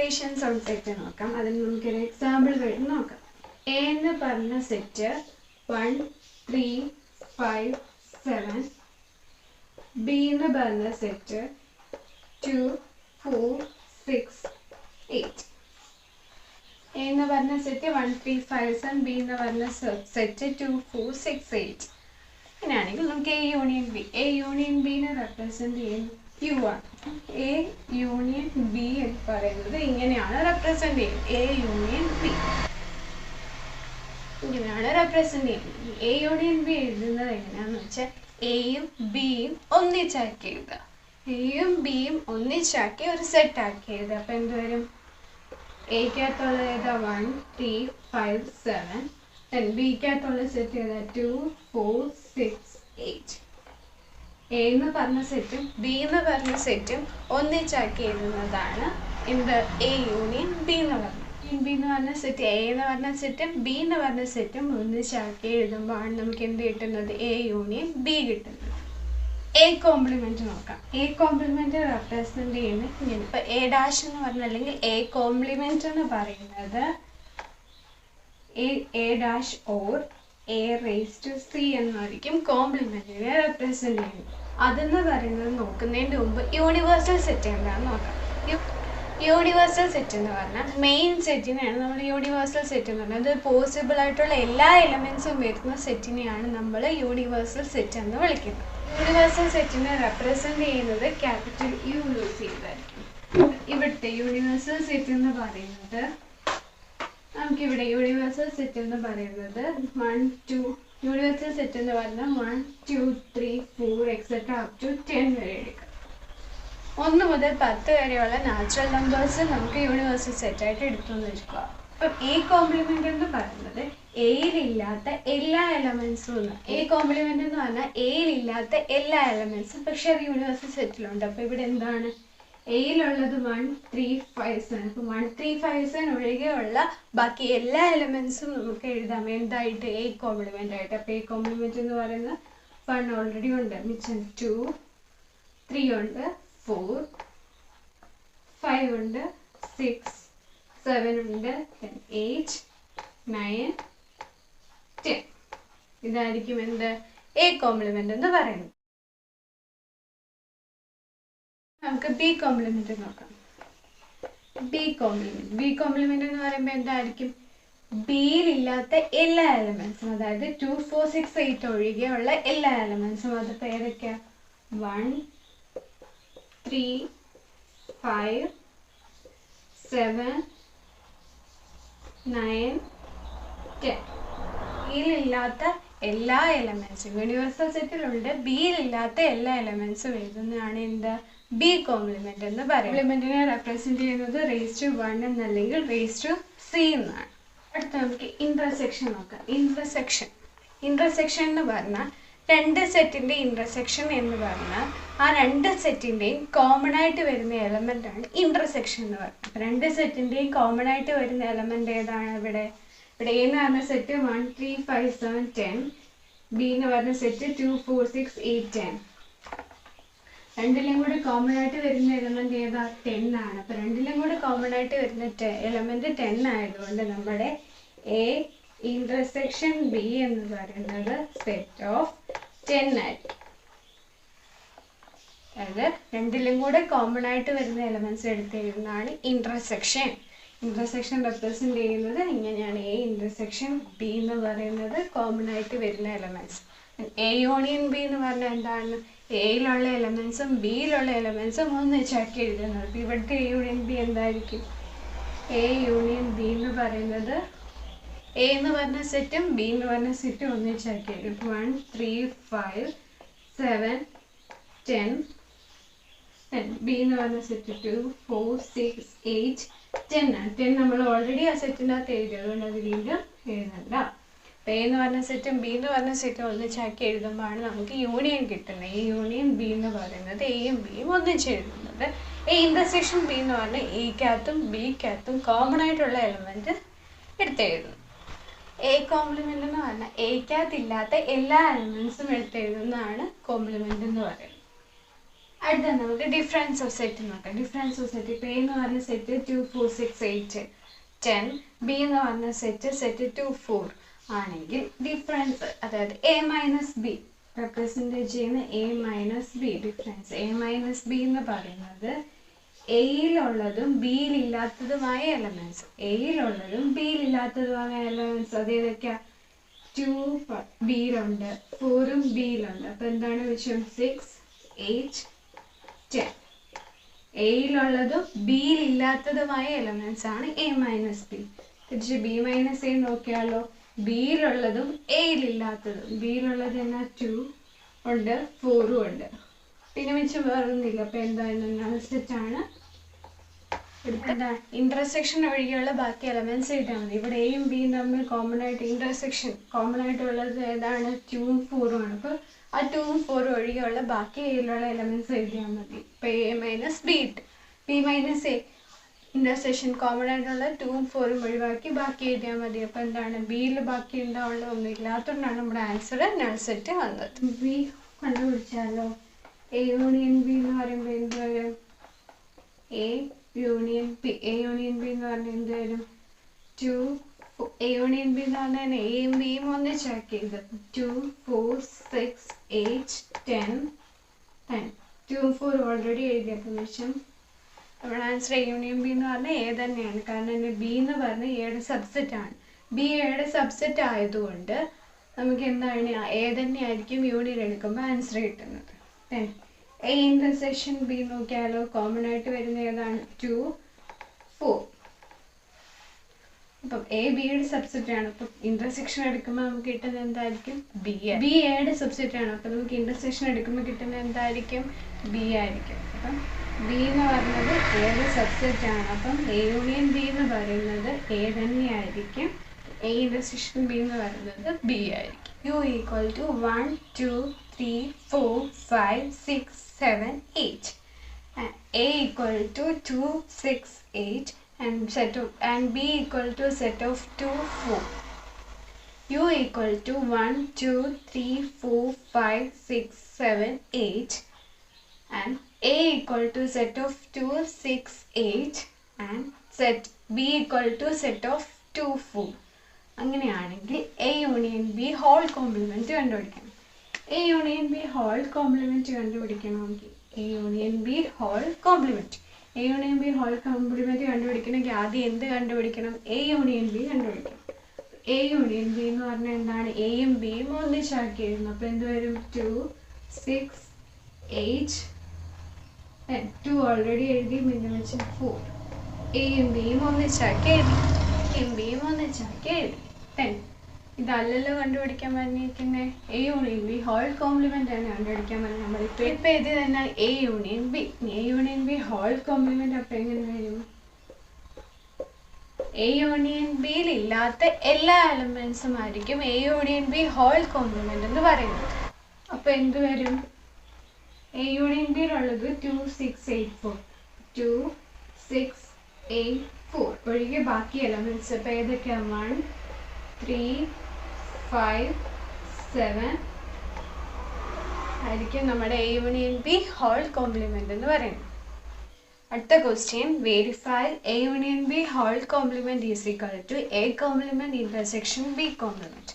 Iterations on set നോക്കാം. അതിന് നമുക്കൊരു എക്സാമ്പിൾ വഴി നോക്കാം. എ എന്ന് പറഞ്ഞ സെറ്റ് 1 3 5 7, ബി എന്ന് പറഞ്ഞ സെറ്റ് 2 4 6 8. എ എന്ന് പറഞ്ഞ സെറ്റ് 1 3 5 7, ബി എന്ന് പറഞ്ഞ സെറ്റ് 2 4 6 8. അങ്ങനെയാണെങ്കിൽ നമുക്ക് A union B. A union ബിനെ റെപ്രസെന്റ് ചെയ്യുന്നത് ക്യൂ ആണ്. എ യൂണിയൻ ബി എന്ന് പറയുന്നത് ഇങ്ങനെയാണ് റെപ്രസെന്റ് ചെയ്യുന്നത്. എ യൂണിയൻ ബി ഇങ്ങനെയാണ് റെപ്രസെന്റ് ചെയ്യുന്നത്. എ യൂണിയൻ ബി എഴുതുന്നത് എങ്ങനെയാണെന്ന് വെച്ചാൽ എയും ബിയും ഒന്നിച്ചാക്കി എഴുതുക. എയും ബിയും ഒന്നിച്ചാക്കി ഒരു സെറ്റ് ആക്കി എഴുതുക. അപ്പൊ എന്ത് വരും? എക്കകത്തുള്ള ഏതാ 1 3 5 7, ബിക്കകത്തുള്ള സെറ്റ് ഏതാ 2 4 6 8. എ എന്ന് പറഞ്ഞ സെറ്റും ബി എന്ന് പറഞ്ഞ സെറ്റും ഒന്നിച്ചാക്കി എഴുതുന്നതാണ് എന്ത്? എ യൂണിയൻ ബി എന്ന് പറഞ്ഞത്. ബി എന്ന് പറഞ്ഞ സെറ്റ് എ എന്ന് പറഞ്ഞ സെറ്റും ബി എന്ന് പറഞ്ഞ സെറ്റും ഒന്നിച്ചാക്കി എഴുതുമ്പോഴാണ് നമുക്ക് എന്ത് കിട്ടുന്നത്? എ യൂണിയൻ ബി കിട്ടുന്നത്. എ കോംപ്ലിമെന്റ് നോക്കാം. എ കോംപ്ലിമെന്റ് റെപ്രസെന്റ് ചെയ്യുന്നത് ഇങ്ങനെ. ഇപ്പൊ എ ഡാഷ് എന്ന് പറഞ്ഞ അല്ലെങ്കിൽ എ കോംപ്ലിമെന്റ് എന്ന് പറയുന്നത് A dash or A raise to C എന്നായിരിക്കും കോംപ്ലിമെന്റിനെ റെപ്രസെന്റ് ചെയ്യുന്നത്. അതെന്ന് പറയുന്നത് നോക്കുന്നതിന് മുമ്പ് യൂണിവേഴ്സൽ സെറ്റ് എന്താണെന്ന് നോക്കാം. യൂണിവേഴ്സൽ സെറ്റ് എന്ന് പറഞ്ഞാൽ മെയിൻ സെറ്റിനെയാണ് നമ്മൾ യൂണിവേഴ്സൽ സെറ്റ് എന്ന് പറയുന്നത്. പോസിബിൾ ആയിട്ടുള്ള എല്ലാ എലമെന്റ്സും വരുന്ന സെറ്റിനെയാണ് നമ്മൾ യൂണിവേഴ്സൽ സെറ്റ് എന്ന് വിളിക്കുന്നത്. യൂണിവേഴ്സൽ സെറ്റിനെ റെപ്രസെന്റ് ചെയ്യുന്നത് ക്യാപിറ്റൽ യു യൂസ് ചെയ്തായിരിക്കും. ഇവിടുത്തെ യൂണിവേഴ്സൽ സെറ്റ് എന്ന് പറയുന്നത് നമുക്കിവിടെ യൂണിവേഴ്സൽ സെറ്റ് എന്ന് പറയുന്നത് 1 2 യൂണിവേഴ്സൽ സെറ്റ് എന്ന് പറഞ്ഞാൽ 1 2 3 4 എക്സെട്ര അപ് ടു 10 വരെ എടുക്കാം. 1 മുതൽ 10 വരെയുള്ള നാച്ചുറൽ നമ്പേഴ്സ് നമുക്ക് യൂണിവേഴ്സൽ സെറ്റ് ആയിട്ട് എടുത്തുകൊണ്ട് വെക്കുക. അപ്പം എ കോംപ്ലിമെന്റ് എന്ന് പറയുന്നത് എയിലില്ലാത്ത എല്ലാ എലമെന്റ്സും ഒന്ന്. എ കോംപ്ലിമെന്റ് എന്ന് പറഞ്ഞാൽ എയിലില്ലാത്ത എല്ലാ എലമെന്റ്സും പക്ഷെ അത് യൂണിവേഴ്സൽ സെറ്റിലുണ്ട്. അപ്പൊ ഇവിടെ എന്താണ്? എയിലുള്ളത് 1 3 5 7. അപ്പൊ 1 3 5 7 ഒഴികെയുള്ള ബാക്കി എല്ലാ എലമെന്റ്സും നമുക്ക് എഴുതാം എന്തായിട്ട്? എ കോംപ്ലിമെന്റ് ആയിട്ട്. അപ്പൊ എ കോംപ്ലിമെന്റ് എന്ന് പറയുന്നത് 1 ഓൾറെഡി ഉണ്ട്, മിച്ചം 2 3 ഉണ്ട്, 4 5 ഉണ്ട്, 6 7 ഉണ്ട്, 8 9 10. ഇതായിരിക്കും എന്ത്? എ കോംപ്ലിമെന്റ് എന്ന് പറയുന്നത്. നമുക്ക് ബി കോംപ്ലിമെന്റ് നോക്കാം. ബി കോംപ്ലിമെന്റ് എന്ന് പറയുമ്പോൾ എന്തായിരിക്കും? ബിയിലില്ലാത്ത എല്ലാ എലമെന്റ്സും, അതായത് 2 4 6 8 ഒഴികെയുള്ള എല്ലാ എലമെന്റ്സും. അതിപ്പോ ഏതൊക്കെയാ? 1 3 5 7 9 10. ബിയിലില്ലാത്ത എല്ലാ എലമെന്റ്സും യൂണിവേഴ്സൽ സെറ്റിലുണ്ട്. ബിയിലില്ലാത്ത എല്ലാ എലമെന്റ്സും എഴുതുന്നതാണ് എന്ത്? ബി കോംപ്ലിമെന്റ് എന്ന് പറയും. കോംപ്ലിമെന്റിനെ റെപ്രസെന്റ് ചെയ്യുന്നത് റേസ് ടു 1 എന്നല്ലെങ്കിൽ റേസ് ടു സി എന്നാണ്. അടുത്ത നമുക്ക് ഇന്റർസെക്ഷൻ നോക്കാം. ഇന്റർസെക്ഷൻ എന്ന് പറഞ്ഞാൽ രണ്ട് സെറ്റിന്റെ ഇന്റർസെക്ഷൻ എന്ന് പറഞ്ഞാൽ ആ രണ്ട് സെറ്റിന്റെയും കോമൺ ആയിട്ട് വരുന്ന എലമെന്റ് ആണ് ഇന്റർസെക്ഷൻ എന്ന് പറയുന്നത്. അപ്പൊ രണ്ട് സെറ്റിന്റെയും കോമൺ ആയിട്ട് വരുന്ന എലമെന്റ് ഏതാണ്? ഇവിടെ എ എന്ന് പറഞ്ഞ സെറ്റ് 1 3 5 7 10, ബി എന്ന് പറഞ്ഞ സെറ്റ് 2 4 6 8 10. രണ്ടിലും കൂടി കോമൺ ആയിട്ട് വരുന്ന എലമെന്റ് ഏതാ? 10 ആണ്. അപ്പൊ രണ്ടിലും കൂടി കോമൺ ആയിട്ട് വരുന്ന എലമെന്റ് 10 ആയതുകൊണ്ട് നമ്മുടെ എ ഇന്റർസെക്ഷൻ ബി എന്ന് പറയുന്നത് സെറ്റ് ഓഫ് 10 ആയിരിക്കും. അതായത് രണ്ടിലും കൂടെ കോമൺ ആയിട്ട് വരുന്ന എലമെന്റ്സ് എടുത്ത് എഴുതുന്നതാണ് ഇന്റർസെക്ഷൻ. ഇന്റർസെക്ഷൻ റെപ്രസെന്റ് ചെയ്യുന്നത് ഇങ്ങനെയാണ്. എ ഇന്റർസെക്ഷൻ ബി എന്ന് പറയുന്നത് കോമൺ ആയിട്ട് വരുന്ന എലമെന്റ്സ്. എ യൂണിയൻ ബി എന്ന് പറഞ്ഞാൽ എന്താണ്? എയിലുള്ള എലമെന്റ്സും ബിയിലുള്ള എലമെന്റ്സും ഒന്നിച്ചാക്കി എഴുതുന്നത്. അപ്പൊ ഇവിടുത്തെ എ യൂണിയൻ ബി എന്തായിരിക്കും? എ യൂണിയൻ ബി എന്ന് പറയുന്നത് എ എന്ന് പറഞ്ഞ സെറ്റും ബി എന്ന് പറഞ്ഞ സെറ്റും ഒന്നിച്ചാക്കി എഴുതും. 1 3 5 7 10, ബി എന്ന് പറഞ്ഞ സെറ്റ് 2 4 6 8 10 ആണ്. 10 നമ്മൾ ഓൾറെഡി ആ സെറ്റിൻ്റെ അകത്ത് എഴുതി, അതുകൊണ്ട് അത് വീണ്ടും എഴുതണ്ട. എ എന്ന് പറഞ്ഞ സെറ്റും ബി എന്ന് പറഞ്ഞ സെറ്റും ഒന്നിച്ചാക്കി എഴുതുമ്പോഴാണ് നമുക്ക് യൂണിയൻ കിട്ടുന്നത്. ഈ യൂണിയൻ ബി എന്ന് പറയുന്നത് എയും ബിയും ഒന്നിച്ച് എഴുതുന്നത്. എ ഇന്റർസെക്ഷൻ ബി എന്ന് പറഞ്ഞാൽ എക്കകത്തും ബിക്കകത്തും കോമൺ ആയിട്ടുള്ള എലമെന്റ് എടുത്തെഴുതുന്നു. എ കോംപ്ലിമെന്റ് എന്ന് പറഞ്ഞാൽ എക്കകത്തില്ലാത്ത എല്ലാ എലമെന്റ്സും എടുത്തെഴുതുന്നതാണ് കോംപ്ലിമെന്റ് എന്ന് പറയുന്നത്. അടുത്ത നമുക്ക് ഡിഫറൻസ് ഓഫ് സെറ്റ് നോക്കാം. ഡിഫറൻസ് ഓഫ് സെറ്റ് ഇപ്പോൾ എ എന്ന് പറഞ്ഞ സെറ്റ് 2 4 6 8 10, ബി എന്ന് പറഞ്ഞ സെറ്റ് 2 4 ആണെങ്കിൽ ഡിഫറൻസ് അതായത് എ മൈനസ് ബി റെപ്രസെൻറ്റേറ്റ് ചെയ്യുന്ന A minus B difference A minus B എന്ന് പറയുന്നത് എയിലുള്ളതും ബിയിലില്ലാത്തതുമായ എലമെൻറ്റ്സ് എയിലുള്ളതും ബിയിലില്ലാത്തതുമായ എലമെൻറ്റ്സ് അത് ഏതൊക്കെയാ 2 ബിയിലുണ്ട് 4ഉം ബിയിലുണ്ട്. അപ്പോൾ എന്താണ് വിഷയം 6 8 10 എയിലുള്ളതും ബിയിലില്ലാത്തതുമായ എലമെൻറ്റ്സ് ആണ് എ മൈനസ് ബി. തിരിച്ച് ബി മൈനസ് എ നോക്കിയാലോ ബിയിലുള്ളതും എയിലില്ലാത്തതും ബിയിലുള്ളത് എന്നാ 2 ഉണ്ട് 4ഉം ഉണ്ട് പിന്നെ വെച്ച് വേറൊന്നുമില്ല. അപ്പോൾ എന്തായാലും സെറ്റാണ്. എന്താ ഇന്റർസെക്ഷൻ ഒഴികെയുള്ള ബാക്കി എലമെന്റ്സ് എഴുതിയാൽ മതി. ഇവിടെ എയും ബിയും തമ്മിൽ കോമൺ ആയിട്ട് ഇന്റർസെക്ഷൻ കോമൺ ആയിട്ടുള്ളത് ഏതാണ് 2ഉം 4ഉം ആണ്. അപ്പോൾ ആ 2ഉം 4ഉം ഒഴികെയുള്ള ബാക്കി എയിലുള്ള എലമെന്റ്സ് എഴുതിയാൽ മതി. ഇപ്പോൾ എ മൈനസ് ബി ഇട്ട് B minus A intersection common ആയിട്ടുള്ള 2ഉം 4ഉം ഒഴിവാക്കി ബാക്കി എഴുതിയാൽ മതി. അപ്പോൾ എന്താണ് ബിയിൽ ബാക്കി ഉണ്ടാവുള്ള ഒന്നും ഇല്ലാത്തതുകൊണ്ടാണ് നമ്മുടെ ആൻസർ നൾ സെറ്റ് വന്നത്. ബി കണ്ടുപിടിച്ചാലോ എ യൂണിയൻ ബി എന്ന് പറയുമ്പോൾ എന്ത് വരും A union B A union B എന്ന് പറഞ്ഞാൽ എന്ത് വരും 2 എ യൂണിയൻ ബി എന്ന് പറഞ്ഞാൽ എയും ബിയും ഒന്നിച്ചാക്കി ചെയ്ത് 2 4 6 8 10 10 2 4 ഓൾറെഡി എഴുതിയപ്പോൾ വെച്ചും നമ്മുടെ ആൻസർ എ യൂണിയൻ ബി എന്ന് പറഞ്ഞാൽ എ തന്നെയാണ്. കാരണം ബി എന്ന് പറഞ്ഞാൽ എയുടെ സബ്സെറ്റ് ആണ്. ബി എയുടെ സബ്സെറ്റ് ആയതുകൊണ്ട് നമുക്ക് എന്താണ് എ തന്നെയായിരിക്കും യൂണിയൻ എടുക്കുമ്പോൾ ആൻസർ കിട്ടുന്നത്. എ ഇന്റർസെക്ഷൻ ബി നോക്കിയാലോ കോമൺ ആയിട്ട് വരുന്ന ഏതാണ് 2 4. അപ്പം എ ബിയുടെ സബ്സെറ്റ് ആണ്. അപ്പം ഇന്റർസെക്ഷൻ എടുക്കുമ്പോൾ നമുക്ക് കിട്ടുന്നത് എന്തായിരിക്കും ബി എയുടെ സബ്സെറ്റ് ആണ്. അപ്പം നമുക്ക് ഇന്റർസെക്ഷൻ എടുക്കുമ്പോൾ കിട്ടുന്നത് എന്തായിരിക്കും ബി ആയിരിക്കും. അപ്പം ബി എന്ന് പറയുന്നത് എയുടെ സബ്സെറ്റ് ആണ്. അപ്പം എ യൂണിയൻ ബി എന്ന് പറയുന്നത് എ തന്നെയായിരിക്കും. എ ഇന്റർസെക്ഷൻ ബി എന്ന് പറയുന്നത് ബി ആയിരിക്കും. U equal to 1 2 3 4 5 6 7 8 and a equal to 2 6 8 and b equal to set of 2 4. u equal to 1 2 3 4 5 6 7 8 and a equal to set of 2 6 8 and set b equal to set of 2 4. അങ്ങനെയാണെങ്കിൽ A union B whole complement കണ്ടുപിടിക്കണം. A union B whole complement കണ്ടുപിടിക്കണമെങ്കിൽ A union B whole complement കണ്ടുപിടിക്കണമെങ്കിൽ ആദ്യം എന്ത് കണ്ടുപിടിക്കണം A union B കണ്ടുപിടിക്കണം. A union B എന്ന് പറഞ്ഞാൽ എന്താണ് എയും ബിയും ഒന്നിച്ചാക്കിയിരുന്നു. അപ്പോൾ എന്ത് വരും 2 6 8 2 ഓൾറെഡി എഴുതി പിന്നെ വെച്ച് 4 എയും ബിയും ഒന്നിച്ചാക്കി എഴുതി 10. ഇതല്ലല്ലോ കണ്ടുപിടിക്കാൻ പറഞ്ഞിരിക്കുന്നത് A union B whole complement ആണ് കണ്ടുപിടിക്കാൻ പറഞ്ഞത്. നമ്മളിപ്പോൾ എഴുതി തന്നെ A union B whole complement. അപ്പം എങ്ങനെ വരും എ യൂണിയൻ ബിയിൽ ഇല്ലാത്ത എല്ലാ എലമെന്റ്സും ആയിരിക്കും A union B whole complement എന്ന് പറയുന്നത്. അപ്പോൾ എന്ത് വരും എ യൂണിയൻ ബിയിലുള്ളത് 2 6 8 4 2 6 8 4 ഒഴികെ ബാക്കി എലമെന്റ്സ് ഇപ്പോൾ ഏതൊക്കെയാണ് 1 3 5 7 ആയിരിക്കും നമ്മുടെ A union B whole complement എന്ന് പറയുന്നത്. അടുത്ത question verify A union B whole complement is equal to A complement intersection B complement.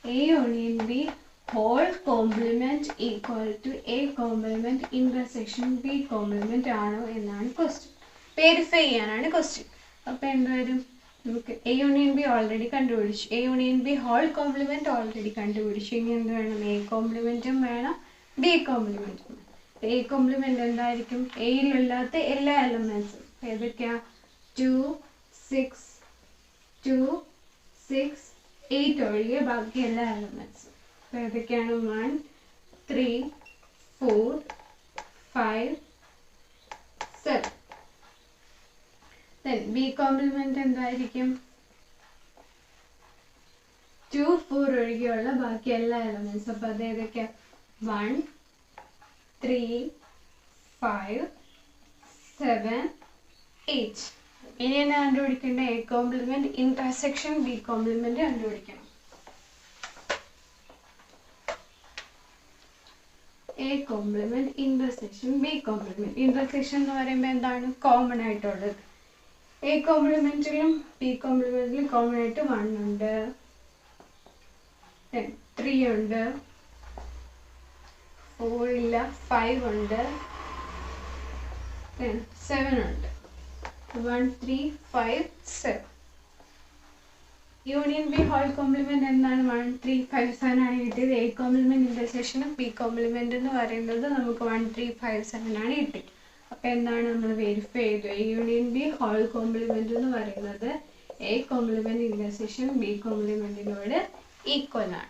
A union B whole complement equal to A complement intersection B complement ആണോ എന്നാണ് question. Verify ചെയ്യാനാണ് question. അപ്പോൾ എന്തുവരും നമുക്ക് A union B already കണ്ടുപിടിച്ചു. A union B whole complement already കണ്ടുപിടിച്ചു. ഇനി എന്ത് വേണം എ കോംപ്ലിമെന്റും വേണം ബി കോംപ്ലിമെന്റും വേണം. എ കോംപ്ലിമെന്റ് എന്തായിരിക്കും എയിലില്ലാത്ത എല്ലാ എലമെന്റ്സും ഏതൊക്കെയാ 2 6 2 6 8 ഒഴികെ ബാക്കി എല്ലാ എലമെന്റ്സും ഏതൊക്കെയാണ് 1 3 4 5 7. Then B complement എന്തായിരിക്കും 2 4 ഒഴികെയുള്ള ബാക്കി എല്ലാ എലമെന്റ്സ്. അപ്പോൾ അത് ഏതൊക്കെയാ 1 3 5 7 8. ഇനി എന്നാ കണ്ടുപിടിക്കേണ്ട A complement intersection B complement കണ്ടുപിടിക്കണം. A complement intersection B complement. Intersection എന്ന് പറയുമ്പോൾ എന്താണ് കോമൺ ആയിട്ടുള്ളത്? എ കോംപ്ലിമെന്റിലും ബി കോംപ്ലിമെന്റിലും കോമൺ ആയിട്ട് 1 ഉണ്ട്, 3 ഉണ്ട്, 4 ഇല്ല, 5 ഉണ്ട്, 7 ഉണ്ട്. 1 3 5 7. യൂണിയൻ ബി ഹോൾ കോംപ്ലിമെന്റ് എന്താണ്? 1 3 5 7 ആണ് കിട്ടിയത്. എ കോംപ്ലിമെന്റ് ഇന്റർസെക്ഷനും ബി കോംപ്ലിമെന്റ് എന്ന് പറയുന്നത് നമുക്ക് 1 3 5 7 ആണ് കിട്ടിയത്. അപ്പൊ എന്താണ് നമ്മൾ വെരിഫൈ ചെയ്തു? A union B whole complement എന്ന് പറയുന്നത് എ കോംപ്ലിമെന്റ് ഇന്റർസെക്ഷൻ ബി കോംപ്ലിമെന്റിനോട് ഈക്വൽ ആണ്.